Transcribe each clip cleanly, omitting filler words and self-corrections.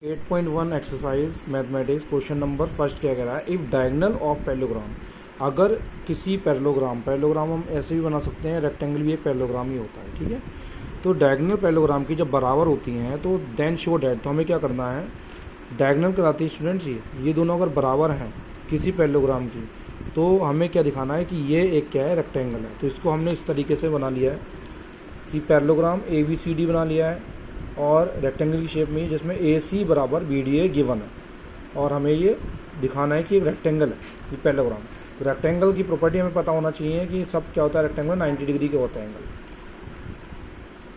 8.1 exercise mathematics question number first क्या कह रहा है। इफ़ डायगोनल ऑफ पैरेललोग्राम, अगर किसी पैरेललोग्राम हम ऐसे भी बना सकते हैं, रेक्टेंगल भी एक पैरेललोग्राम ही होता है, ठीक है। तो डायगोनल पैरेललोग्राम की जब बराबर होती हैं तो देन शो डैट, तो हमें क्या करना है, डायगोनल कराती है स्टूडेंट्स ये दोनों अगर बराबर हैं किसी पैरेललोग्राम की, तो हमें क्या दिखाना है कि ये एक क्या है, रेक्टेंगल है। तो इसको हमने इस तरीके से बना लिया है कि पैरेललोग्राम ABCD बना लिया है और रेक्टेंगल की शेप में, जिसमें AC बराबर BDA गिवन है, और हमें ये दिखाना है कि एक रेक्टेंगल है ये पैरेललोग्राम। तो रेक्टेंगल की प्रॉपर्टी हमें पता होना चाहिए कि सब क्या होता है, रेक्टेंगल 90 डिग्री के होता है एंगल।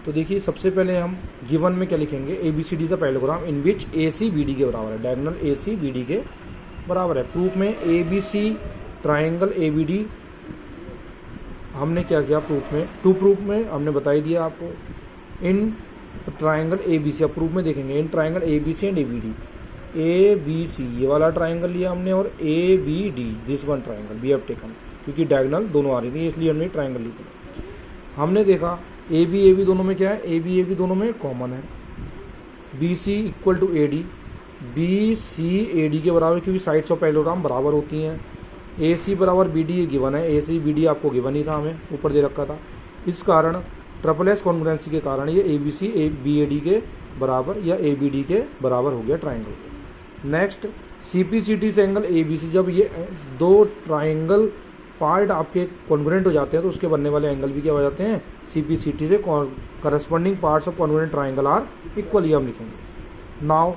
तो देखिए सबसे पहले हम गिवन में क्या लिखेंगे, ABCD का पैरेललोग्राम इन विच AC BD के बराबर है, डायगोनल AC BD के बराबर है। प्रूफ में ABC ट्राइंगल ABD हमने क्या किया प्रूफ में, प्रूफ में हमने बता ही दिया आपको। इन ट्राइंगल ABC, अब प्रूफ में देखेंगे, in triangle ABC and ABD, ABC ये वाला ट्राइंगल लिया हमने, और ABD this one triangle we have taken, क्योंकि डायगोनल दोनों आ रही थी इसलिए हमने ट्राइंगल लिखा। हमने देखा AB दोनों में क्या है, AB दोनों में कॉमन है। BC equal to AD, BC AD के बराबर, क्योंकि साइड्स ऑफ पैरेललोग्राम बराबर होती हैं। AC बराबर BD ये गिवन है, AC BD आपको गिवन ही था, हमें ऊपर दे रखा था। इस कारण ट्रिपल एस कॉन्ग्रुएंसी के कारण ये ABC BAD के बराबर या ABD के बराबर हो गया ट्राइंगल। नेक्स्ट CPCT से एंगल ABC, जब ये दो ट्राइंगल पार्ट आपके कॉन्ग्रुएंट हो जाते हैं तो उसके बनने वाले एंगल भी क्या हो जाते हैं, CPCT से corresponding parts of congruent triangle are equal, ये हम लिखेंगे। Now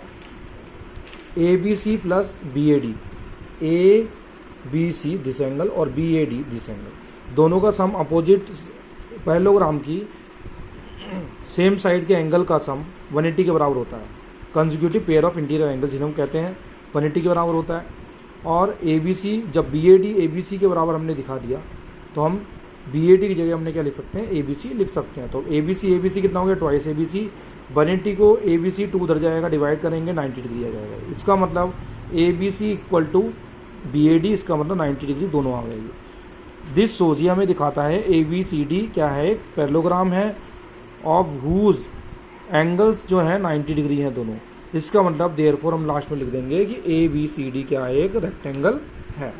ABC plus BAD, ABC this angle और BAD दिस एंगल, दोनों का सम अपोजिट पैरेललोग्राम की सेम साइड के एंगल का सम 180 के बराबर होता है। Consecutive pair of interior angle जिन्हें हम कहते हैं 180 के बराबर होता है। और ABC जब BAD ABC के बराबर हमने दिखा दिया तो हम BAD की जगह हमने क्या लिख सकते हैं, ABC लिख सकते हैं। तो ABC कितना हो गया, ट्वाइस ABC, 180 को ABC 2 उधर जाएगा, डिवाइड करेंगे 90 डिग्री आ जाएगा। इसका मतलब ABC इक्वल टू BAD, इसका मतलब 90 डिग्री दोनों आ गए। दिस शोज, ये हमें दिखाता है ABCD क्या है, एक पैरेललोग्राम है ऑफ हुज एंगल्स जो है 90 डिग्री हैं दोनों। इसका मतलब देयरफॉर हम लास्ट में लिख देंगे कि ABCD क्या है, एक रेक्टेंगल है।